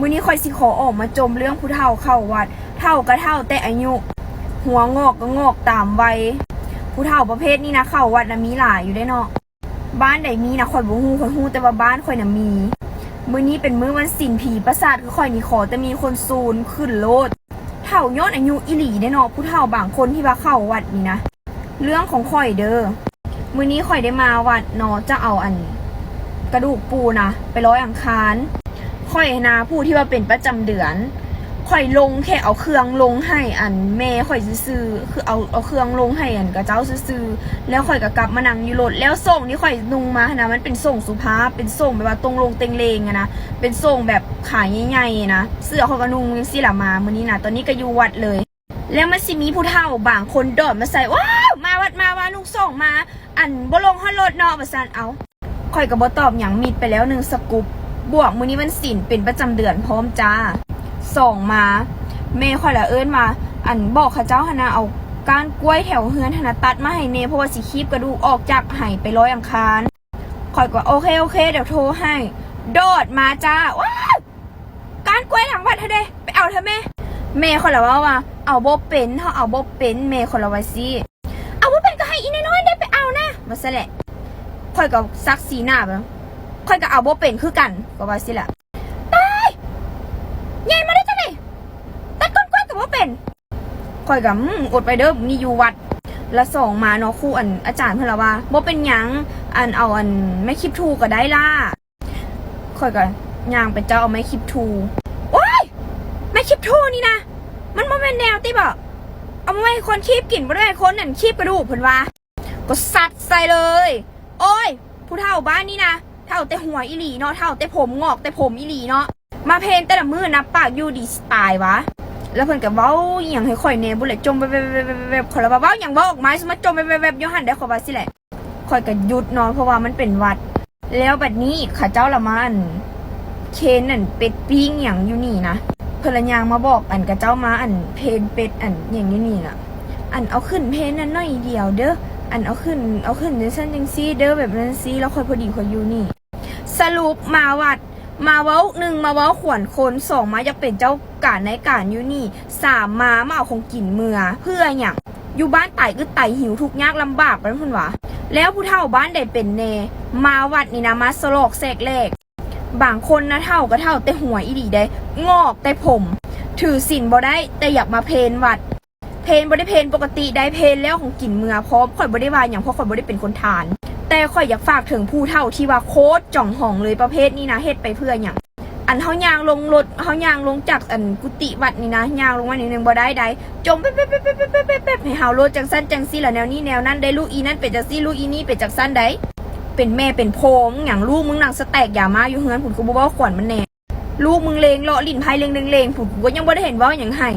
มื้อนี้ค่อยสิขอออกมาจมเรื่องผู้เฒ่าเข้าวัดเฒ่าก็เฒ่าแต่อายุหัวงอกก็งอกตามวัยผู้เฒ่าประเภทนี้นะเข้าวัดนะมีหลายอยู่ได้เนาะบ้านใดมีนะข่อยบ่ฮู้ข่อยฮู้แต่ว่าบ้านข่อยน่ะมีมื้อนี้เป็นมื้อวันศีลผีประสาทคือข่อยนี่ขอแต่มีคนซูนขึ้นโลดเฒ่าย้อนอายุอีหลีได้เนาะผู้เฒ่าบางคนที่ว่าเข้าวัดนี่นะเรื่องของข่อยเด้อมื้อนี้ข่อยได้มาวัดเนาะจะเอาอันกระดูกปูนะไปร้อยอังคารข่อยนะผู้ที่ว่าเป็นประจำเดือนข่อยลงแค่เอาเครื่องลงให้อันแม่ข่อยซื้อคือเอาเครื่องลงให้อันกับเจ้าซื้อแล้วข่อยก็กลับมานั่งอยู่รถแล้วส่งที่ข่อยนุ่งมานะมันเป็นส่งสุภาพเป็นส่งแบบว่าตรงลงเต็งเลงอะนะเป็นส่งแบบขายใหญ่ๆนะเสื้อข่อยก็นุ่งยังสิล่ะมามื้อนี้นะตอนนี้ก็อยู่วัดเลยแล้วมันสิมีผู้เฒ่าบางคนโดดมาใส่ว้าวมาวัดมาว่านุ่งส่งมาอันบ่ลงฮอดรถเนาะว่าซั่นเอาข่อยก็บ่ตอบหยังมิดไปแล้ว1สกุปบวกมื้อนี้มันศีลเป็นประจำเดือนพร้อมจ้าส่งมาแม่ข่อยละเอิ้นมาอันบอกข้าเจ้าหนะเอาก้านกล้วยแถวเฮือนหนะตัดมาให้เนเพราะว่าสิคีบกระดูกออกจากไหไปร้อยอังคารข่อยก็โอเคเดี๋ยวโทรให้โดดมาจ้าว้าวก้านกล้วยทางวัดเธอเด้ไปเอาเธอแม่ข่อยละว่าเอาบ่เป็นเฮาเอาบ่เป็นแม่ข่อยละว่าสิเอาบ่เป็นก็ให้อีน้อยๆได้ไปเอานะว่าซะแหละข่อยก็ซักสีหน้าไปข่อยก็เอาบ่เป็นคือกันก็ว่าสิล่ะใหญ่มาได้จังเลยตัดก้นกล้วยกับว่าเป็นคอยกับอดไปเด้อนี่อยู่วัดละส่งมาเนาะครูอันอาจารย์เพื่อนละว่าบ่เป็นหยังอันเอาอันไม่คลิปทูก็ได้ล่ะคอยกับย่างไปเจ้าเอาไม่คลิปทูโอ้ยไม่คลิปทูนี่นะมันบ่เป็นแนวติบอกเอามาไว้คนคลิปกินบ่ได้คนนั่นคลิปกระดูกเพิ่นว่าก็ซัดใส่เลยโอ้ยผู้เฒ่าบ้านนี่นะเฒ่าแต่หัวอีหลีเนาะเฒ่าแต่ผมงอกแต่ผมอีหลีเนาะมาเพนแต่ละมือนะปากอยู่ดีสไตล์วะแล้วเพิ่นกับเว้าอย่างให้ข่อยเนบุเลยจมไปข่อยละว่าเว้าอย่างเว้าออกมาสมมาจมไปอยู่หั่นได้ข่อยว่าสิแหละข่อยก็หยุดนอนเพราะว่ามันเป็นวัดแล้วบัดนี้ข้าเจ้าละมันเคนนั่นเป็ดปิ้งอย่างอยู่นี่นะเพิ่นละยางมาบอกอันกะเจ้ามาอันเพนเป็ดอันอย่างอยู่นี่น่ะอันเอาขึ้นเพนนั่นหน่อยเดียวเด้ออันเอาขึ้นจังซั่นจังซี่เด้อแบบนั้นซี่แล้วข่อยพอดีข่อยอยู่นี่สรุปมาวัดมาเว้า1มาเว้าขวนคน2มาอยากเป็นเจ้าการในการอยู่นี่3มาเอาของกินเมื่อเพื่ออย่างอยู่บ้านไต่ก็ไต่หิวทุกยากลำบากเป็นคนวะแล้วผู้เฒ่าบ้านใดเป็นเนมาวัดนี่นะมาสลอกแสกแรกบางคนนะเฒ่าก็เฒ่าแต่หัวอีดีได้งอกแต่ผมถือศีลบ่ได้แต่อยากมาเพนวัดเพนบ่ได้เพนปกติได้เพนแล้วของกินเมื่อพร้อมข่อยบ่ได้ว่าอย่างเพราะข่อยบ่ได้เป็นคนทานแต่ข่อยอยากฝากถึงผู้เฒ่าที่ว่าโคตรจ่องห่องเลยประเภทนี้นะเฮ็ดไปเพื่ออย่างอันเฮายางลงรถเฮายางลงจากอันกุฏิวัดนี่นะยางลงมานิดนึงบ่ได้จมเป๊ะให้เฮารถจังซั่นจังซี่ล่ะแนวนี้แนวนั้นได้ลูกอีนั่นเป็นจังซี่ลูกอีนี่เป็นจังซั่นได้เป็นแม่เป็นโพงอย่างลูกมึงนั่งสแต็กอย่ามาอยู่เฮือนผุนกูบ่เว้าขวัญมันแน่ลูกมึงเลงเลาะลิ้นไผเลงผุนกูก็ยังบ่ได้เห็นเว้าหยังให้